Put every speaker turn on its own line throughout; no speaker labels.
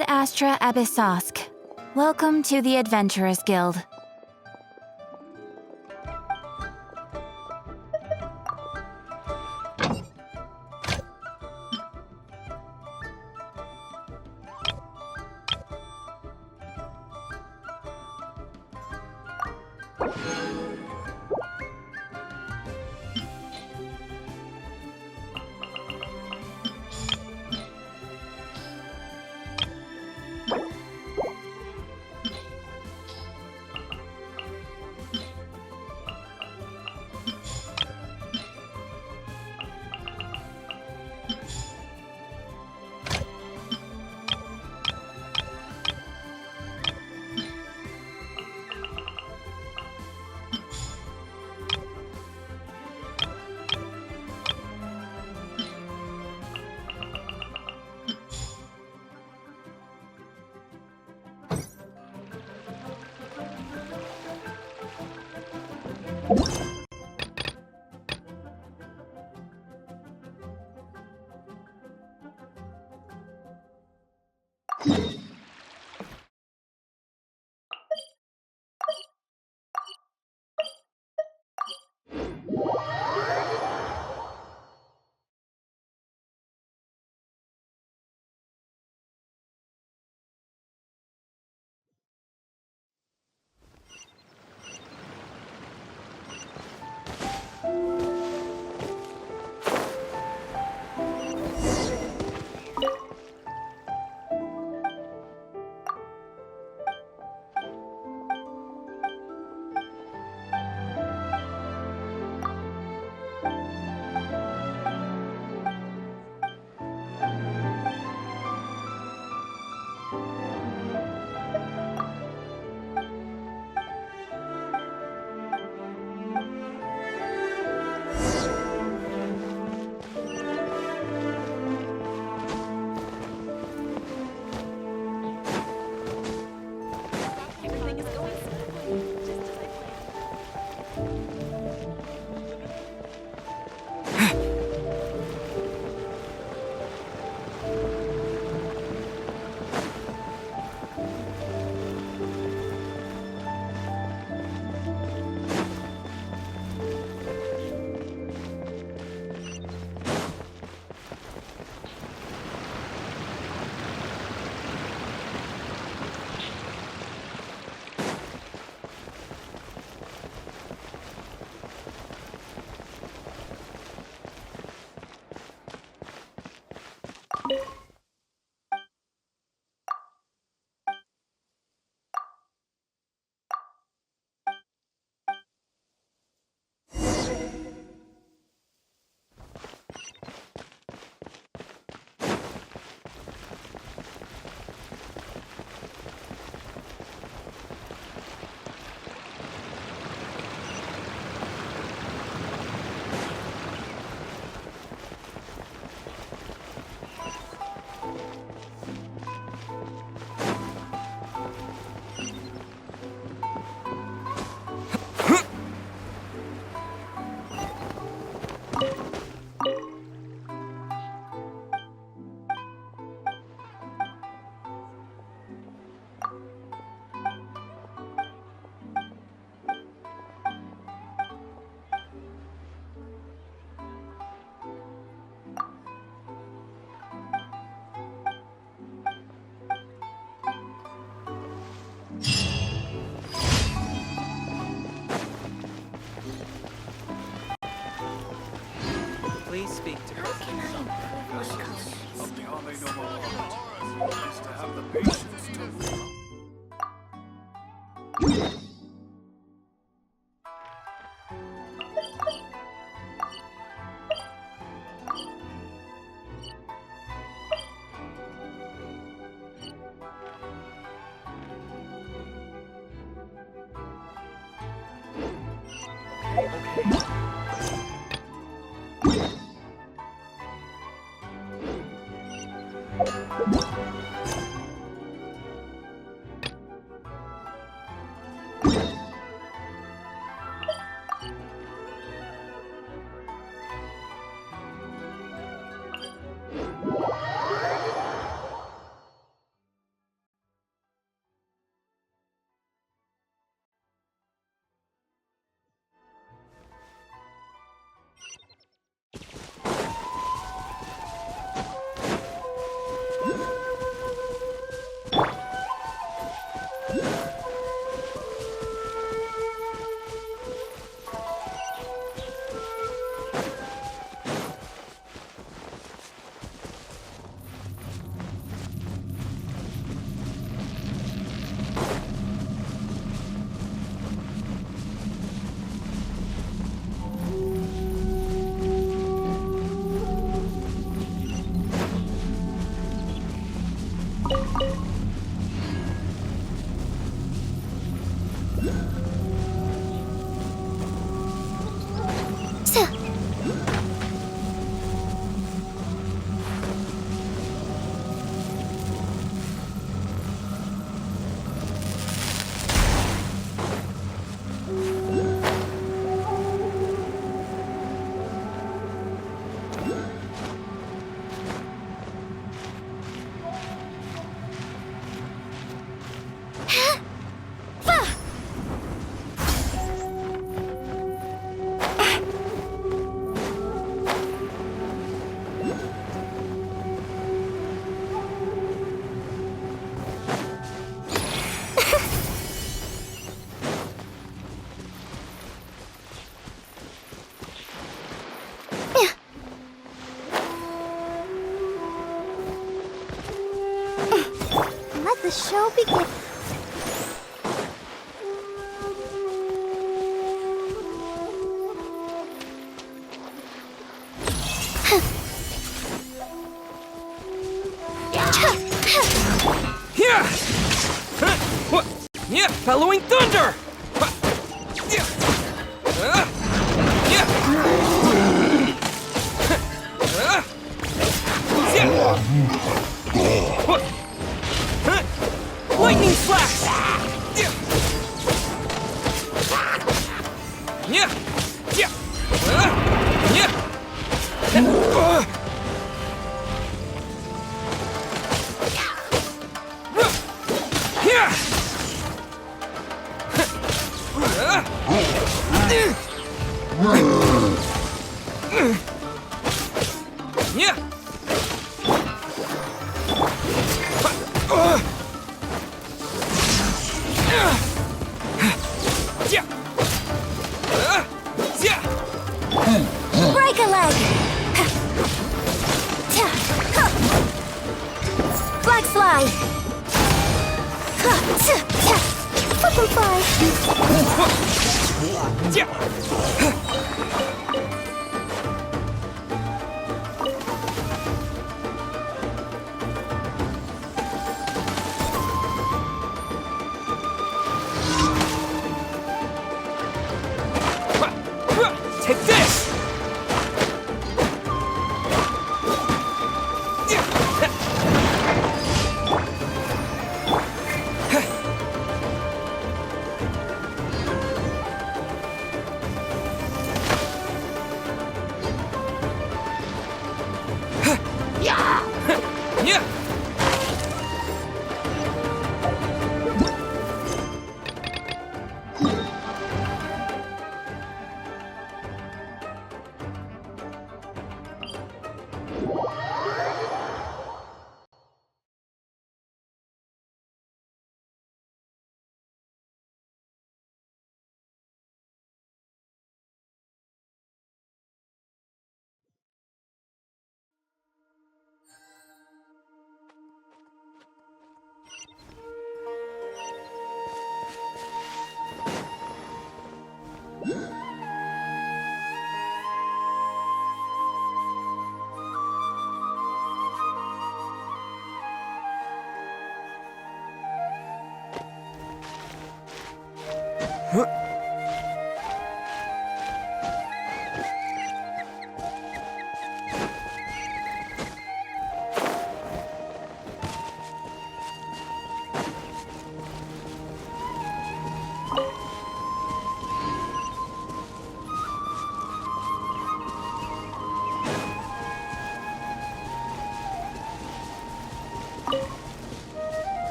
Ad Astra Abyssosk. Welcome to the Adventurers Guild.
Please speak to me.
How can I improve my
Of the Ave Nova art is to have the patience to...
the show begin?
Yeah! What? Yeah, bellowing thunder! Yeah! Yeah! What? Lightning flash! Yeah! Yeah! Yeah! Yeah! Yeah! Yeah!
Break a leg! Black slide! Flip and fly!
Take this!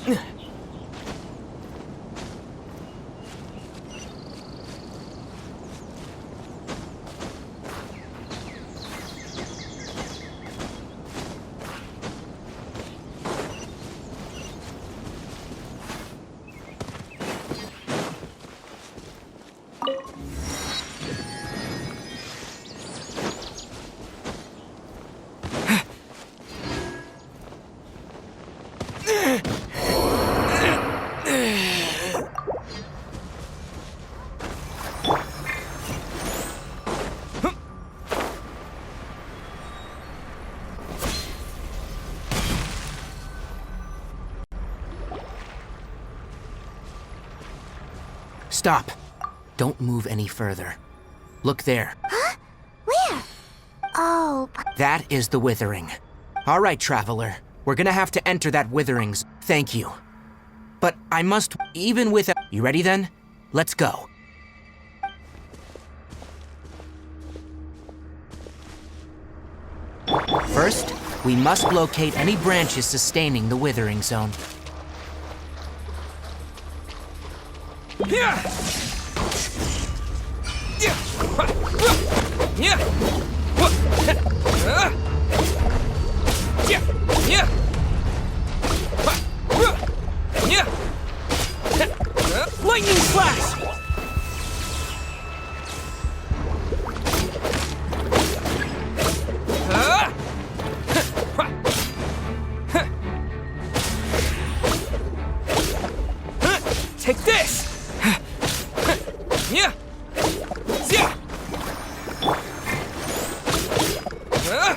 Yeah!
Stop. Don't move any further. Look there.
Huh? Where? Oh,
That is the withering. All right, traveler. We're gonna have to enter that witherings. Thank you. But I must, even with... You ready then? Let's go. First, we must locate any branches sustaining the withering zone.
Yeah! Yeah! Yeah! Yeah! Yeah! Lightning slash! Take this! Yeah! Yeah! Yeah!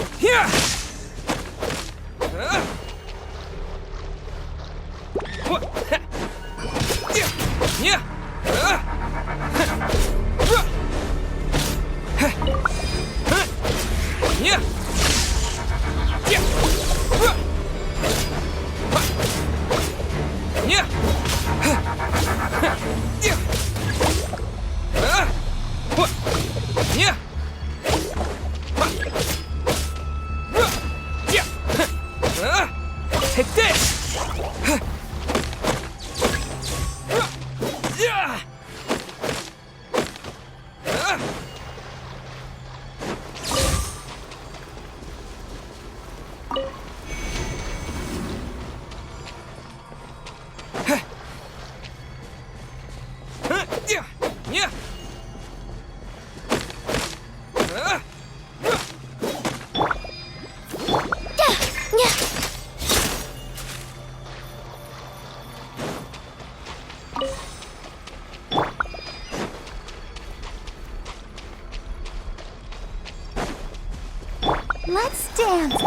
Yeah! Yeah! Yeah! Yeah! Yeah! Take this! Yeah! Yeah!
Let's dance.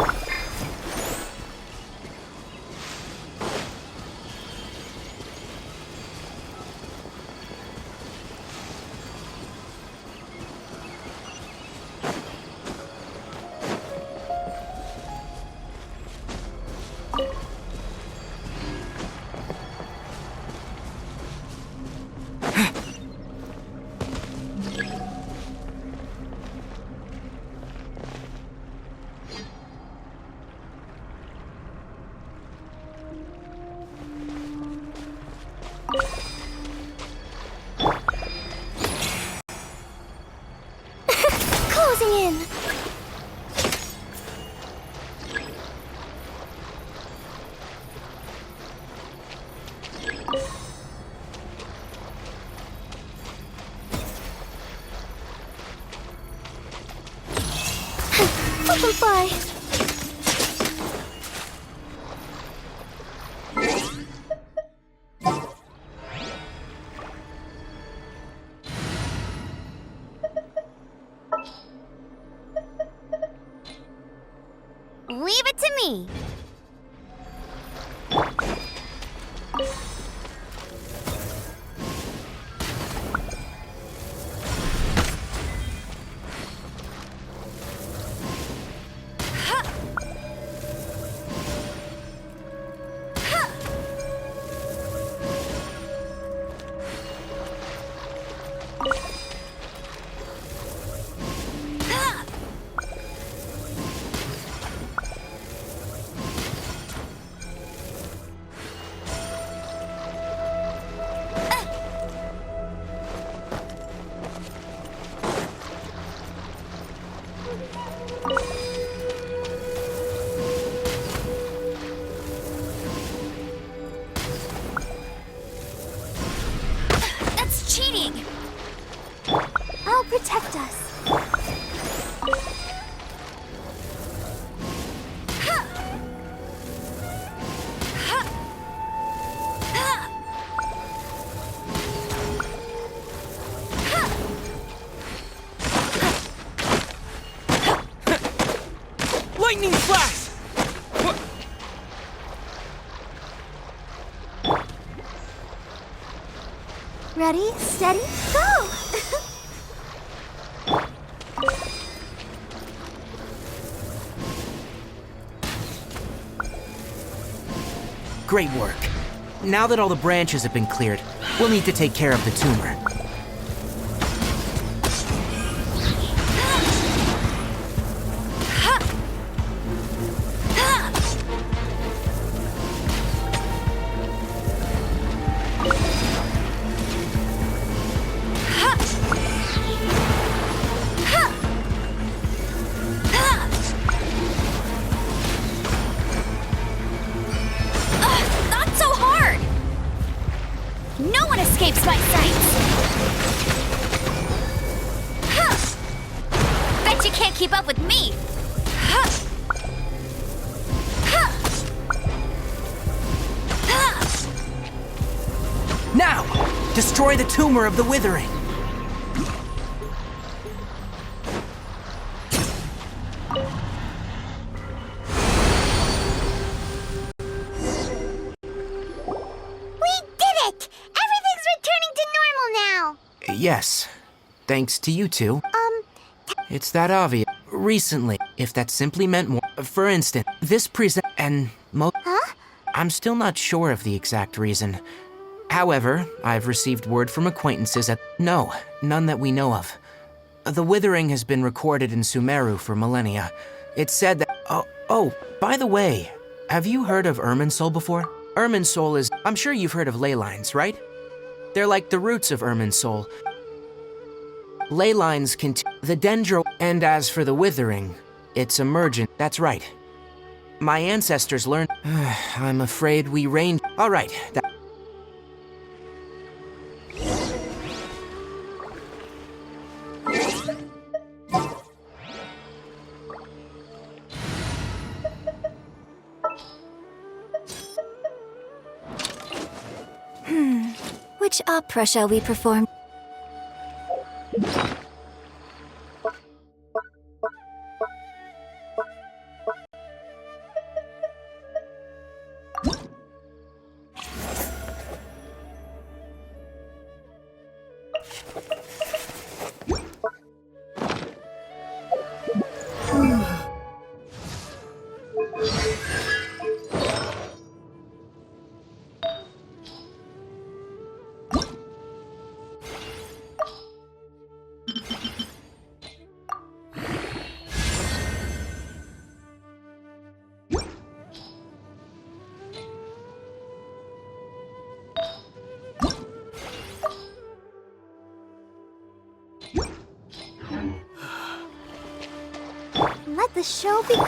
Closing in. Butterfly. Leave it to me. That's cheating. I'll protect us.
Lightning flash!
Ready, steady, go!
Great work. Now that all the branches have been cleared, we'll need to take care of the tumor.
Not so hard! No one escapes my sights! Bet you can't keep up with me!
Now! Destroy the tumor of the withering!
We did it! Everything's returning to normal now!
Yes. Thanks to you two. It's that obvious. Recently, if that simply meant more. For instance, this and
Huh?
I'm still not sure of the exact reason. However, I've received word from acquaintances that no, none that we know of. The withering has been recorded in Sumeru for millennia. It's said that by the way, have you heard of Irminsul before? Irminsul is I'm sure you've heard of ley lines, right? They're like the roots of Irminsul. Ley lines the dendro, and as for the withering, it's emergent. That's right. My ancestors learned. I'm afraid we reigned. All right.
Which opera shall we perform? Let the show begin.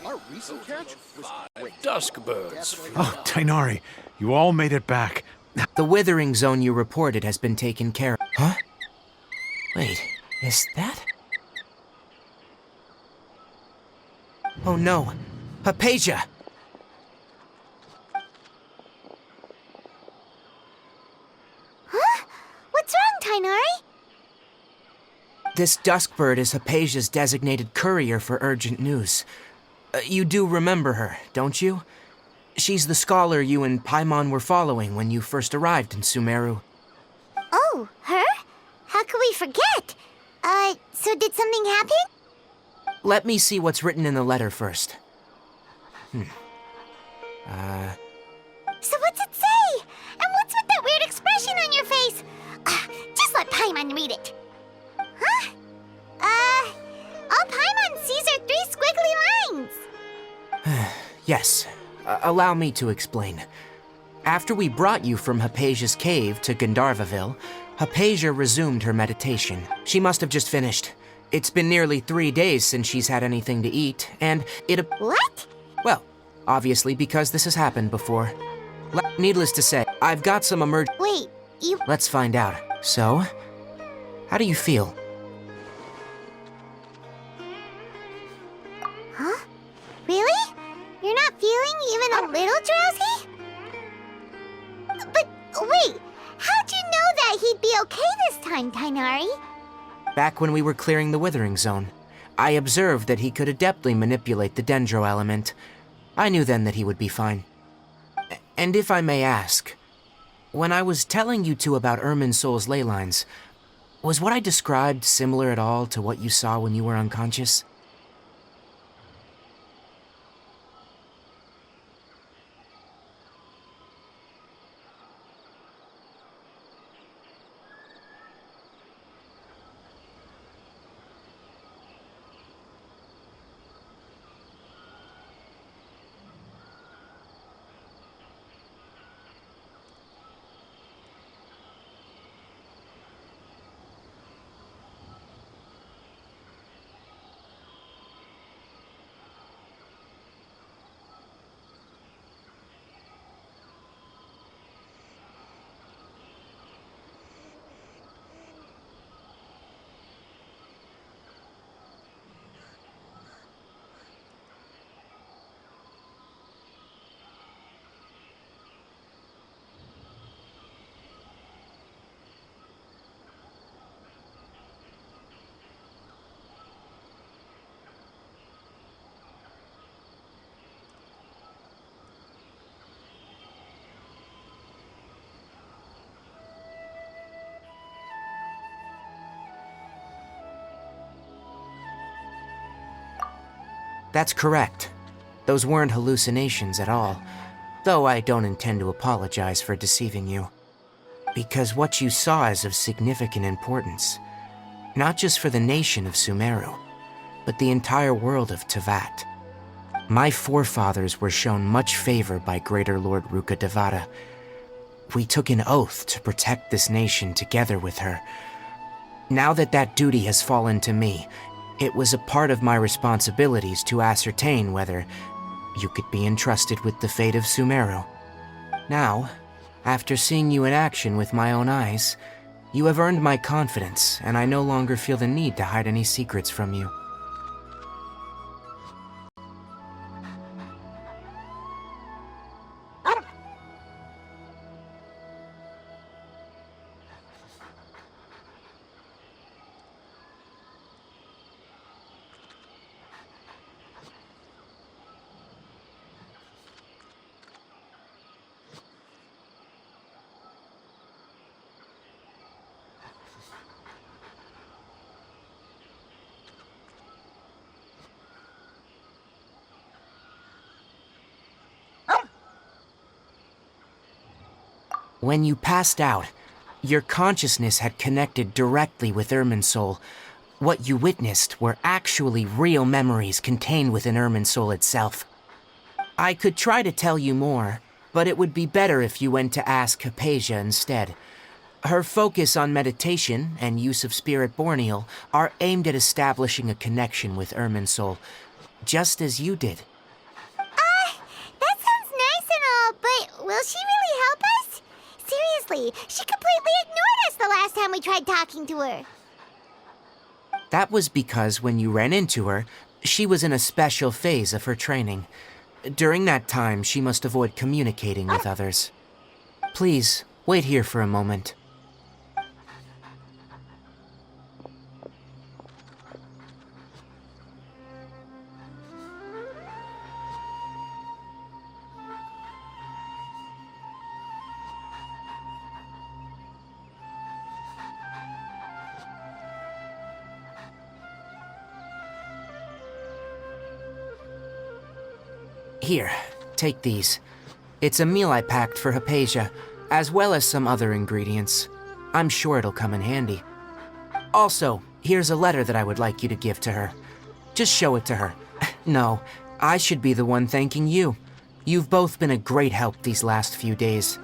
Our recent catch was great.
Dusk birds.
Oh, Tainari, you all made it back.
The withering zone you reported has been taken care of. Huh? Wait, is that? Oh no, Hypatia!
Huh? What's wrong, Tainari?
This Duskbird is Hypatia's designated courier for urgent news. You do remember her, don't you? She's the scholar you and Paimon were following when you first arrived in Sumeru.
Oh, her? How could we forget? So did something happen?
Let me see what's written in the letter first.
So what's it say? And what's with that weird expression on your face? Just let Paimon read it. Huh? All Paimon sees are 3 squiggly lines.
Yes, allow me to explain. After we brought you from Hypatia's cave to Gandharvaville, Hypatia resumed her meditation. She must have just finished. It's been nearly 3 days since she's had anything to eat, and
What?
well, obviously because this has happened before. Needless to say, I've got some
Wait, you...
Let's find out. So, how do you feel?
Huh? Really? You're not feeling even a little drowsy? But wait, how'd you know that he'd be okay this time, Tainari?
Back when we were clearing the Withering Zone, I observed that he could adeptly manipulate the Dendro element. I knew then that he would be fine. And if I may ask, when I was telling you two about Irminsul's ley lines, was what I described similar at all to what you saw when you were unconscious? That's correct. Those weren't hallucinations at all, though I don't intend to apologize for deceiving you. Because what you saw is of significant importance, not just for the nation of Sumeru, but the entire world of Teyvat. My forefathers were shown much favor by Greater Lord Rukkhadevata. We took an oath to protect this nation together with her. Now that that duty has fallen to me, it was a part of my responsibilities to ascertain whether you could be entrusted with the fate of Sumeru. Now, after seeing you in action with my own eyes, you have earned my confidence, and I no longer feel the need to hide any secrets from you. When you passed out, your consciousness had connected directly with Irminsul. What you witnessed were actually real memories contained within Irminsul itself. I could try to tell you more, but it would be better if you went to ask Hypatia instead. Her focus on meditation and use of Spirit Borneal are aimed at establishing a connection with Irminsul, just as you did.
That sounds nice and all, but will she really help us? Seriously, she completely ignored us the last time we tried talking to her.
That was because when you ran into her, she was in a special phase of her training. During that time, she must avoid communicating with others. Please, wait here for a moment. Here, take these. It's a meal I packed for Hypatia, as well as some other ingredients. I'm sure it'll come in handy. Also, here's a letter that I would like you to give to her. Just show it to her. No, I should be the one thanking you. You've both been a great help these last few days.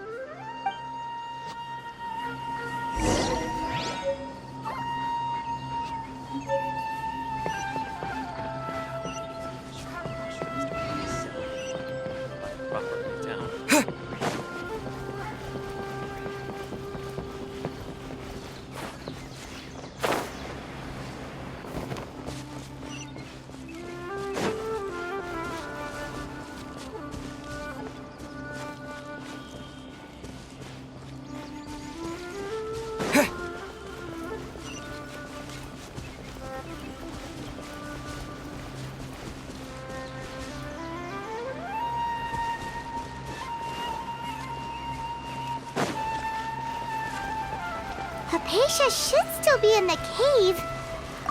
Hypatia should still be in the cave.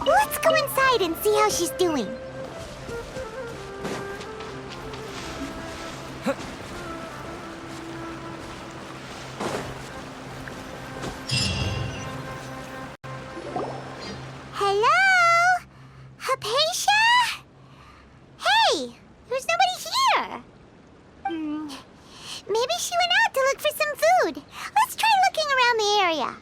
Let's go inside and see how she's doing. Hello? Hypatia? Hey, there's nobody here. Maybe she went out to look for some food. Let's try looking around the area.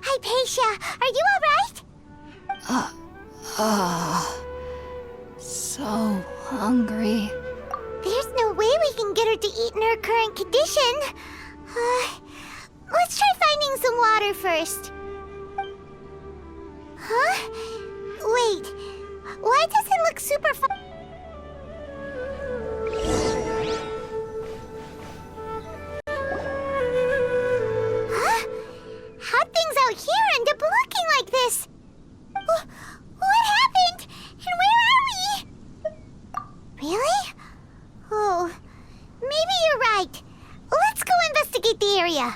Hypatia, are you alright?
So hungry.
There's no way we can get her to eat in her current condition. Let's try finding some water first. Huh? Wait, why does it look super far? Huh? How'd things out here end up looking like this? What happened? And where are we? Really? Oh, maybe you're right. Let's go investigate the area.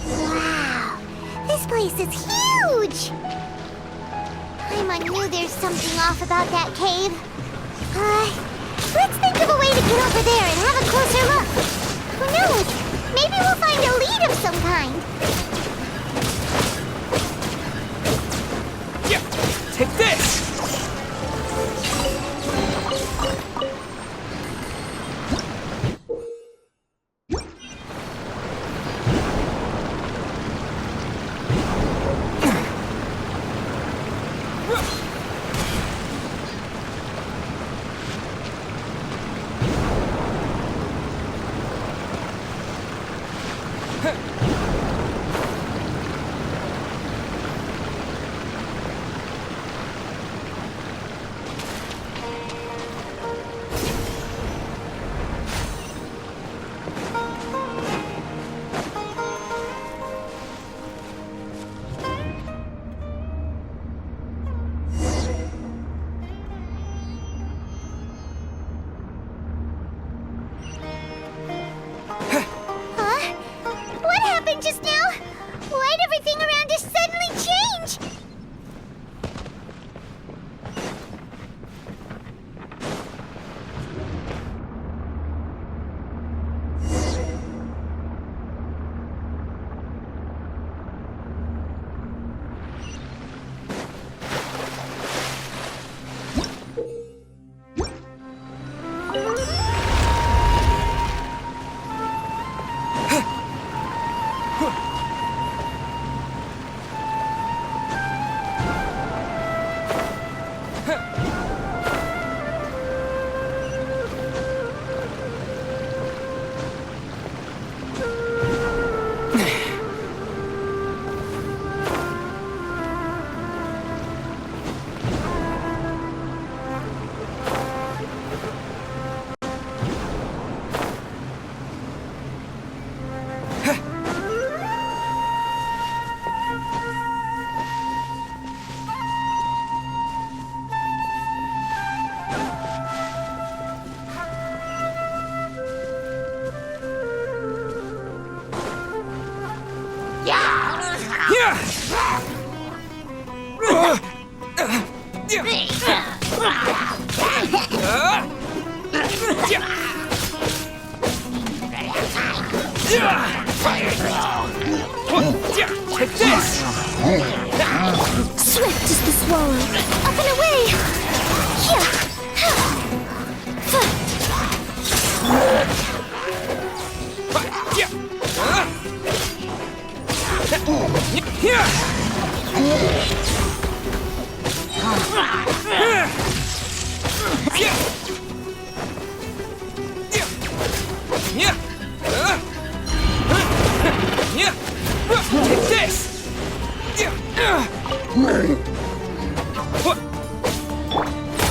Wow, this place is huge! I knew there's something off about that cave. Let's think of a way to get over there and have a closer look. Who knows? Maybe we'll find a lead of some kind.
Yeah, take this!
Huh? What happened just now? Why'd everything around us suddenly change?
Take this!
Swift as the swallow. Up and away!
Take this!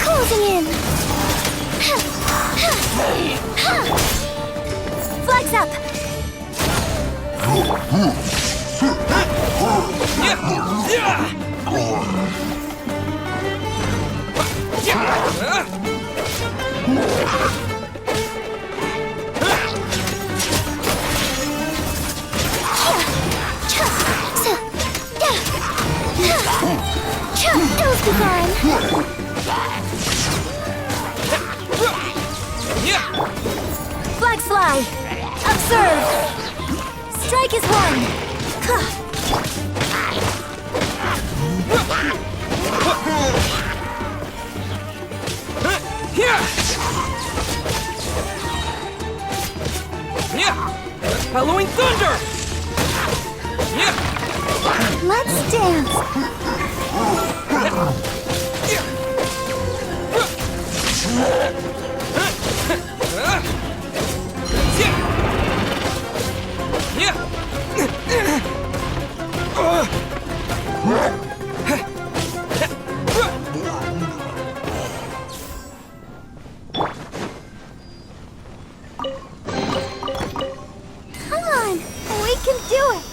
Closing in! Flags up! It'll be fine. Flags fly! Observe! Strike is one!
Halloween thunder!
Let's dance! Come on! We can do it!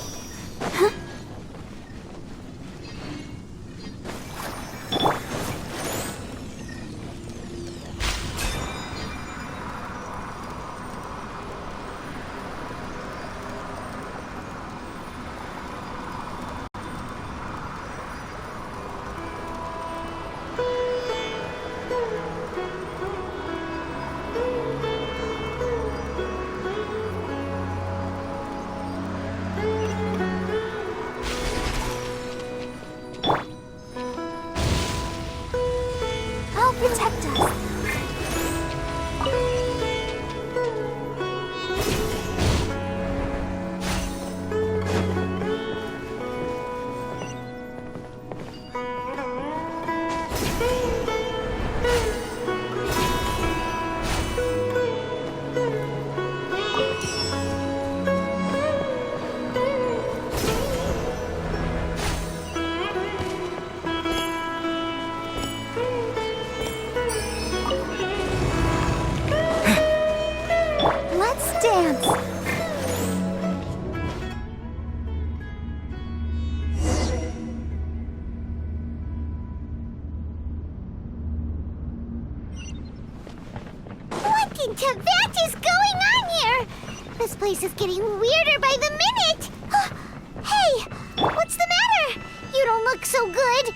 I'll protect us. Let's dance. What in Tibet is going on here? This place is getting weirder by the minute. Hey, what's the matter? You don't look so good.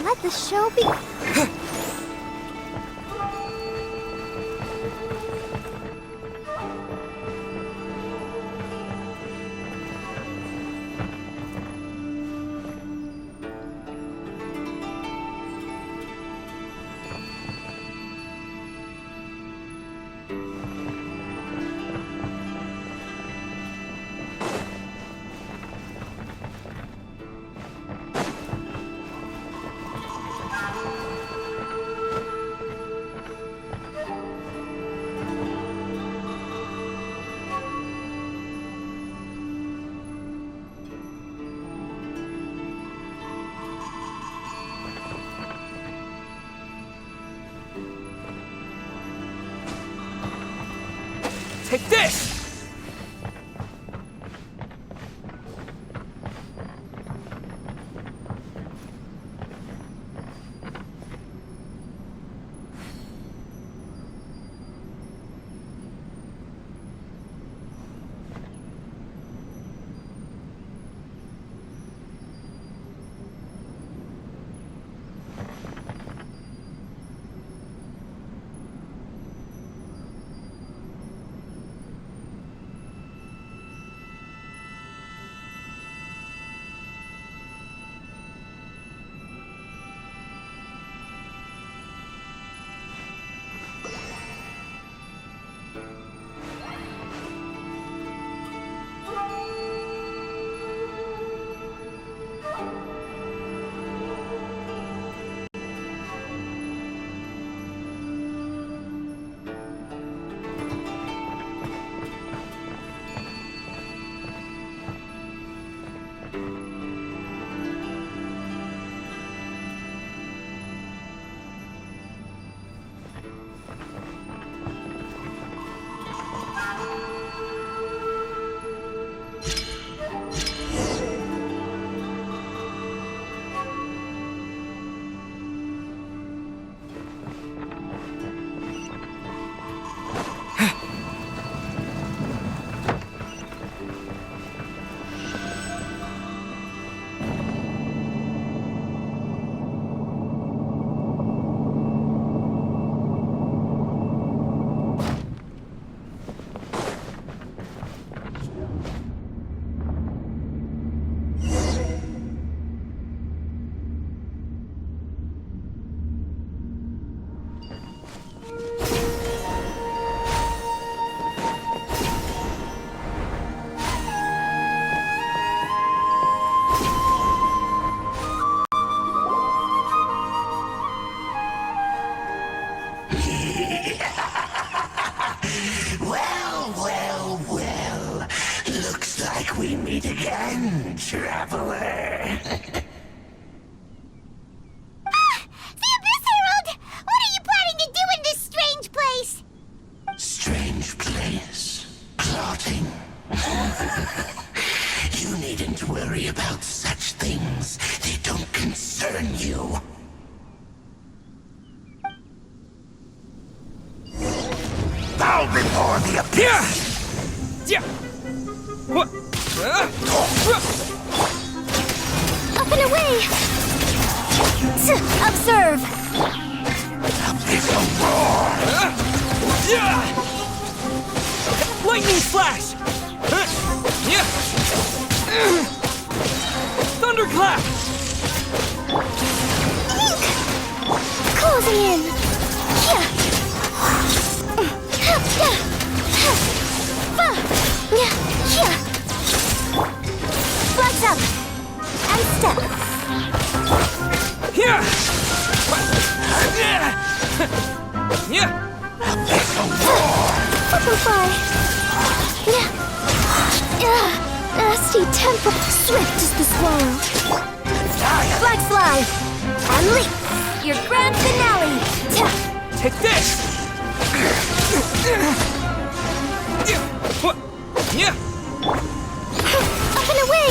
Let the show be.
Take this!
Well, well, well. Looks like we meet again, traveler.
The Abyss Herald! What are you planning to do in this strange place?
Strange place. Plotting. You needn't worry about such things. They don't concern you. Bow before the abyss!
Yeah. What?
Up and away! Observe!
Abyssal roar!
Yeah. Lightning flash. Yeah. Thunderclap.
Closing in! Yeah. Flags up! And step!
Yeah. Yeah.
Butterfly! Nasty temper! Swift as the swallow! Flag fly! And leap! Your grand finale!
Take this. What? Yeah.
Up and away!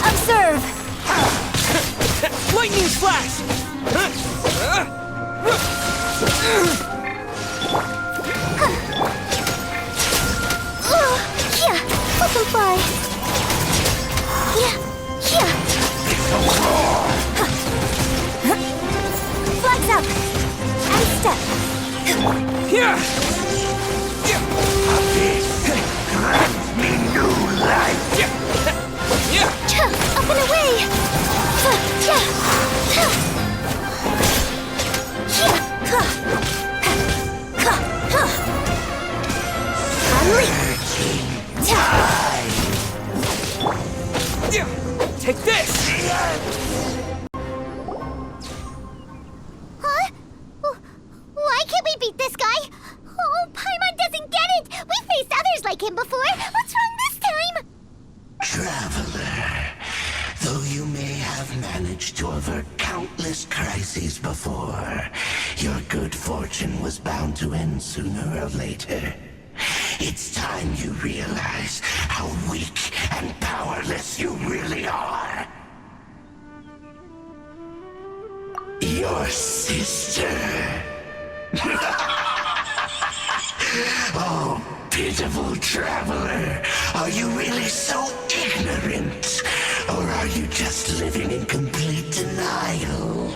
Observe!
Lightning flash.
Butterfly! Flags up! And step!
Yeah.
Grant me new life!
Yeah.
Up and away!
Take this.
Huh? Why can't we beat this guy? Oh, Paimon doesn't get it! We faced others like him before! What's wrong this time?
Traveler, though you may have managed to avert countless crises before, your good fortune was bound to end sooner or later. It's time you realize how weak and powerless you really are. Your sister. Oh, pitiful traveler. Are you really so ignorant? Or are you just living in complete denial?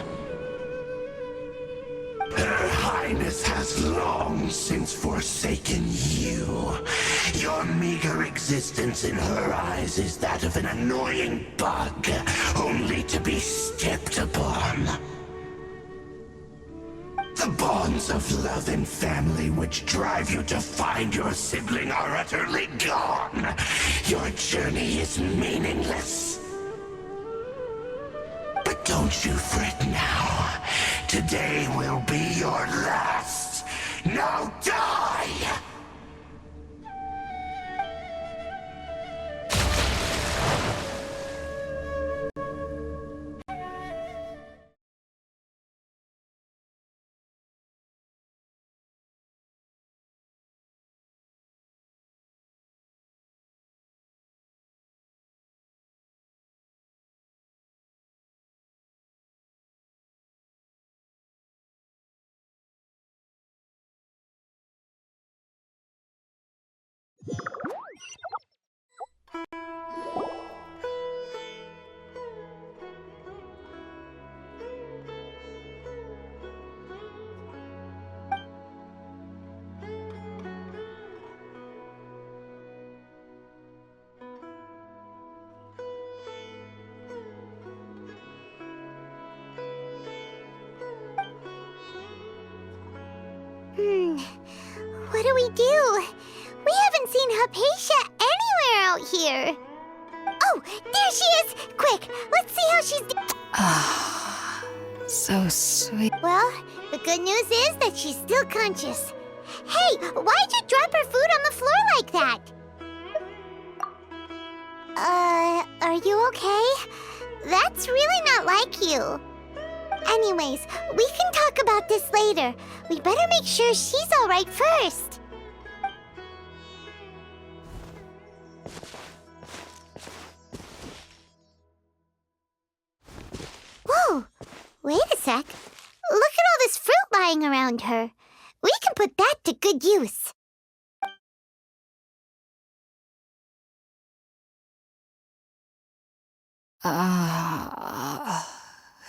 Her Highness has long since forsaken you. Your meager existence in her eyes is that of an annoying bug, only to be stepped upon. The bonds of love and family which drive you to find your sibling are utterly gone. Your journey is meaningless. But don't you fret now. Today will be your last. Now die!
What do we do? We haven't seen Hypatia anywhere out here. Oh, there she is! Quick, let's see how she's
So sweet.
Well, the good news is that she's still conscious. Hey, why'd you drop her food on the floor like that? Are you okay? That's really not like you. Anyways, we can talk about this later. We better make sure she's alright first. Whoa! Wait a sec. Look at all this fruit lying around her. We can put that to good use.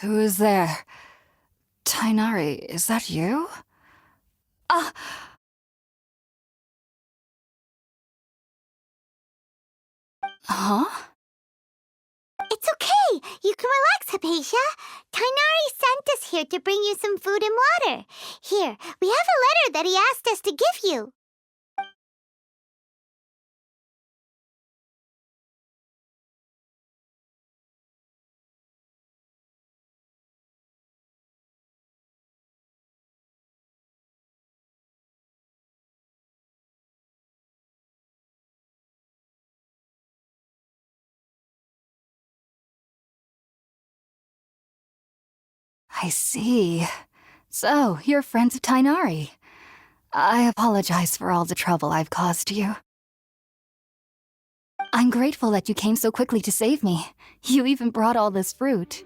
Who is there? Tainari, is that you? Huh?
It's okay. You can relax, Hypatia. Tainari sent us here to bring you some food and water. Here, we have a letter that he asked us to give you.
I see. So, you're friends of Tainari. I apologize for all the trouble I've caused you. I'm grateful that you came so quickly to save me. You even brought all this fruit.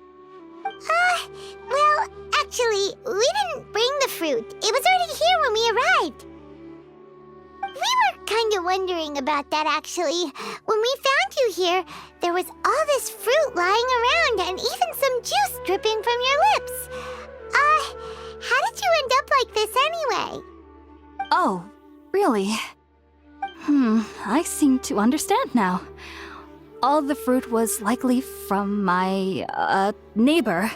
Well, actually, we didn't bring the fruit. It was already here when we arrived. We were kind of wondering about that, actually. When we found you here, there was all this fruit lying around and even some juice dripping from your lips. How did you end up like this anyway?
Oh, really? I seem to understand now. All the fruit was likely from my, neighbor.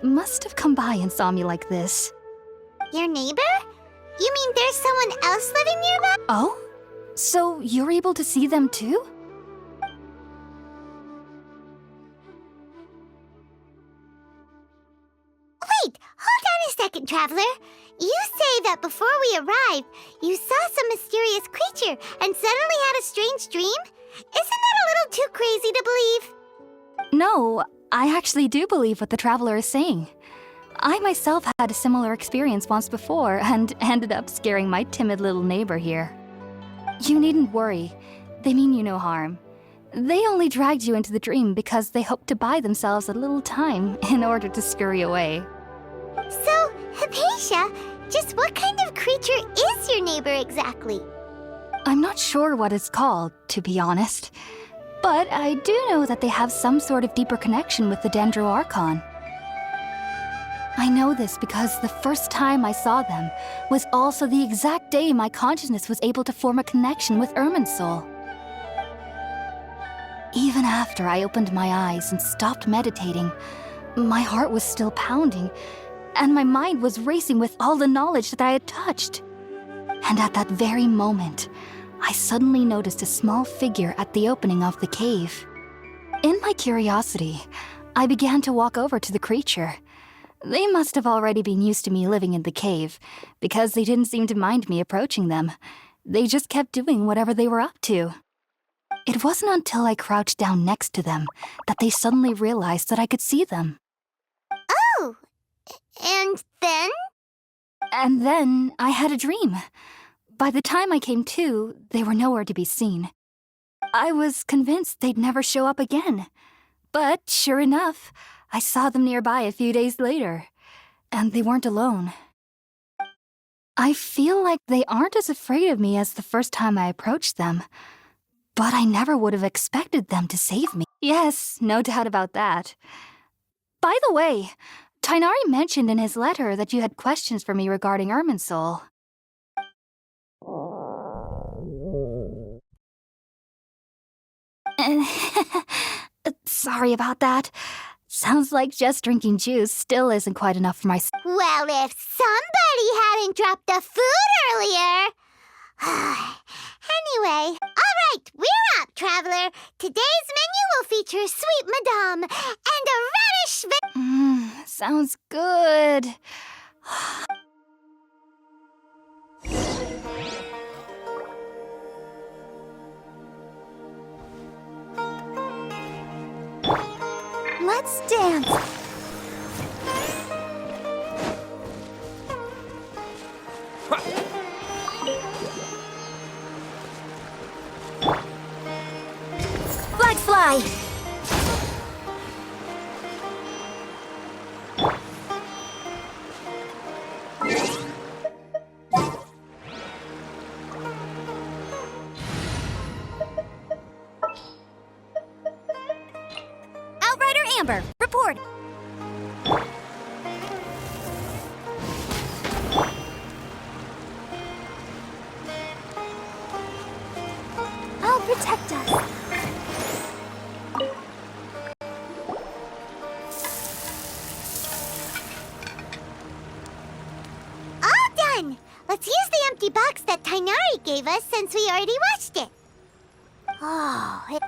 Must have come by and saw me like this.
Your neighbor? You mean there's someone else living nearby?
Oh? So you're able to see them too?
Wait, hold on a second, Traveler. You say that before we arrived, you saw some mysterious creature and suddenly had a strange dream? Isn't that a little too crazy to believe?
No, I actually do believe what the Traveler is saying. I myself had a similar experience once before and ended up scaring my timid little neighbor here. You needn't worry. They mean you no harm. They only dragged you into the dream because they hoped to buy themselves a little time in order to scurry away.
So, Hypatia, just what kind of creature is your neighbor exactly?
I'm not sure what it's called, to be honest. But I do know that they have some sort of deeper connection with the Dendro Archon. I know this because the first time I saw them was also the exact day my consciousness was able to form a connection with Irminsul. Even after I opened my eyes and stopped meditating, my heart was still pounding, and my mind was racing with all the knowledge that I had touched. And at that very moment, I suddenly noticed a small figure at the opening of the cave. In my curiosity, I began to walk over to the creature. They must have already been used to me living in the cave, because they didn't seem to mind me approaching them. They just kept doing whatever they were up to. It wasn't until I crouched down next to them that they suddenly realized that I could see them.
Oh, and then?
And then I had a dream. By the time I came to, they were nowhere to be seen. I was convinced they'd never show up again. But sure enough, I saw them nearby a few days later, and they weren't alone. I feel like they aren't as afraid of me as the first time I approached them, but I never would have expected them to save me. Yes, no doubt about that. By the way, Tainari mentioned in his letter that you had questions for me regarding Irminsul. Sorry about that. Sounds like just drinking juice still isn't quite enough for my...
Well, if somebody hadn't dropped the food earlier... Anyway, alright, we're up, Traveler. Today's menu will feature sweet madame and a radish...
sounds good. Let's dance. Flags fly. Outrider Amber, report. I'll protect us.
All done! Let's use the empty box that Tainari gave us since we already watched it. Oh,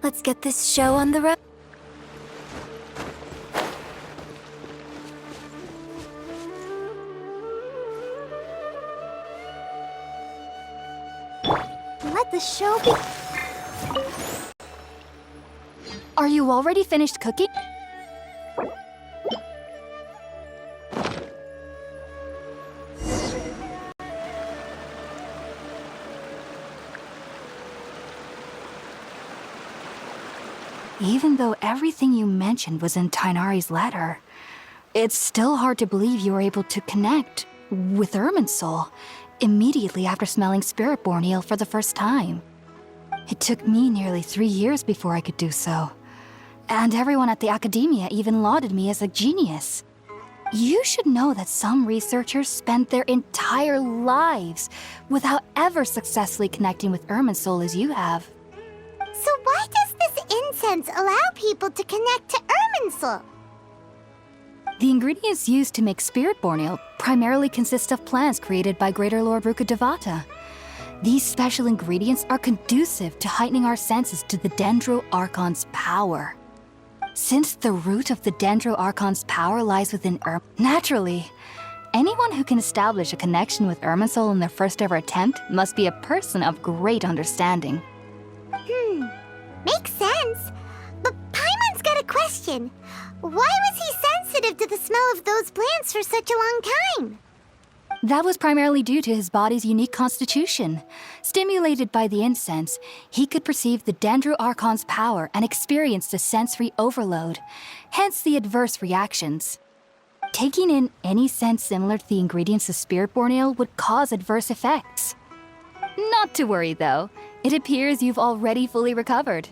Let's get this show on the road. Let the show be. Are you already finished cooking? Even though everything you mentioned was in Tainari's letter, it's still hard to believe you were able to connect with Irminsul immediately after smelling Spirit-born eel for the first time. It took me nearly 3 years before I could do so. And everyone at the academia even lauded me as a genius. You should know that some researchers spend their entire lives without ever successfully connecting with Irminsul as you have.
so why does this incense allow people to connect to Irminsul?
The ingredients used to make Spirit-born ale primarily consist of plants created by Greater Lord Rukkhadevata. These special ingredients are conducive to heightening our senses to the Dendro Archon's power. Since the root of the Dendro Archon's power lies within naturally, anyone who can establish a connection with Irminsul in their first ever attempt must be a person of great understanding.
Makes sense. But Paimon's got a question. Why was he sensitive to the smell of those plants for such a long time?
That was primarily due to his body's unique constitution. Stimulated by the incense, he could perceive the Dendro Archon's power and experienced a sensory overload, hence the adverse reactions. Taking in any scent similar to the ingredients of Spirit-born ale would cause adverse effects. Not to worry though, It appears you've already fully recovered.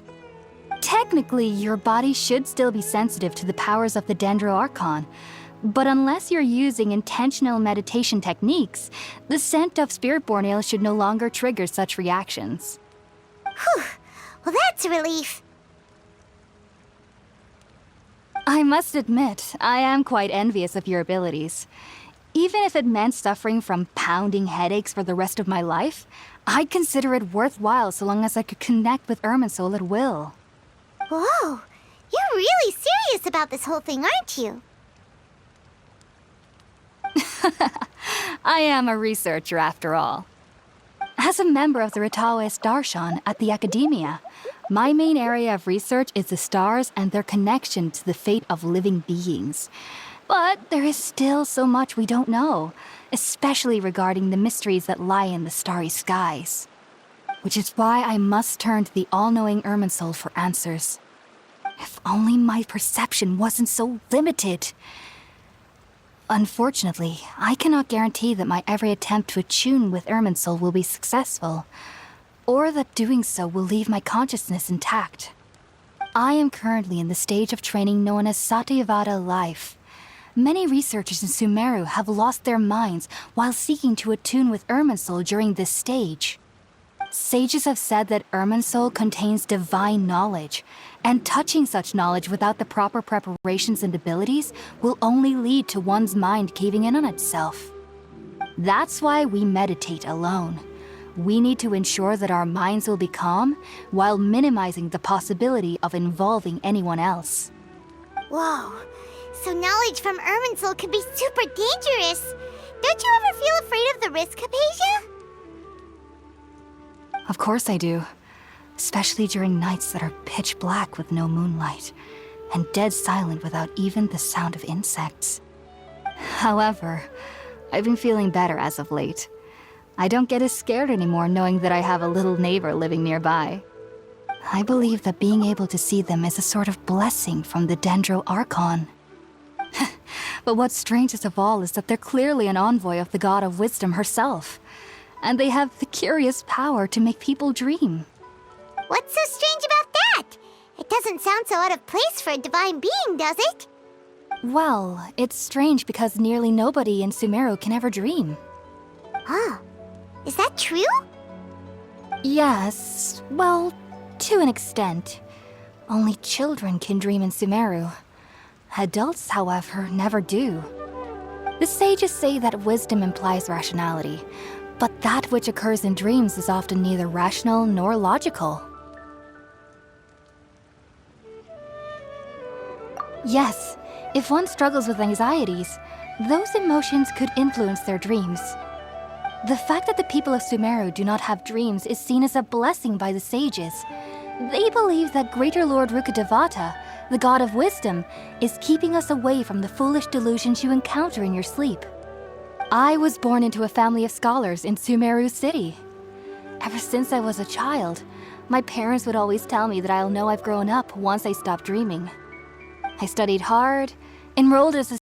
Technically, your body should still be sensitive to the powers of the Dendro-Archon, but unless you're using intentional meditation techniques, the scent of Spiritborn ale should no longer trigger such reactions.
Whew. Well, that's a relief.
I must admit, I am quite envious of your abilities. Even if it meant suffering from pounding headaches for the rest of my life, I'd consider it worthwhile so long as I could connect with Irminsul at will.
Whoa, you're really serious about this whole thing, aren't you?
I am a researcher after all. As a member of the Ritaoist Darshan at the Academia, my main area of research is the stars and their connection to the fate of living beings. But there is still so much we don't know, especially regarding the mysteries that lie in the starry skies. Which is why I must turn to the all-knowing Irminsul for answers. If only my perception wasn't so limited. Unfortunately, I cannot guarantee that my every attempt to attune with Irminsul will be successful, or that doing so will leave my consciousness intact. I am currently in the stage of training known as Satyavada life. Many researchers in Sumeru have lost their minds while seeking to attune with Irminsul during this stage. Sages have said that Irminsul contains divine knowledge, and touching such knowledge without the proper preparations and abilities will only lead to one's mind caving in on itself. That's why we meditate alone. We need to ensure that our minds will be calm while minimizing the possibility of involving anyone else.
Whoa, so knowledge from Irminsul could be super dangerous. Don't you ever feel afraid of the risk, Hypatia?
Of course I do. Especially during nights that are pitch black with no moonlight, and dead silent without even the sound of insects. However, I've been feeling better as of late. I don't get as scared anymore knowing that I have a little neighbor living nearby. I believe that being able to see them is a sort of blessing from the Dendro-Archon. But what's strangest of all is that they're clearly an envoy of the God of Wisdom herself, and they have the curious power to make people dream.
What's so strange about that? It doesn't sound so out of place for a divine being, does it?
Well, it's strange because nearly nobody in Sumeru can ever dream.
Huh. Is that true?
Yes, well, to an extent. Only children can dream in Sumeru. Adults, however, never do. The sages say that wisdom implies rationality, but that which occurs in dreams is often neither rational nor logical. Yes, if one struggles with anxieties, those emotions could influence their dreams. The fact that the people of Sumeru do not have dreams is seen as a blessing by the sages. They believe that Greater Lord Rukkhadevata, the God of Wisdom, is keeping us away from the foolish delusions you encounter in your sleep. I was born into a family of scholars in Sumeru City. Ever since I was a child, my parents would always tell me that I'll know I've grown up once I stop dreaming. I studied hard, enrolled as a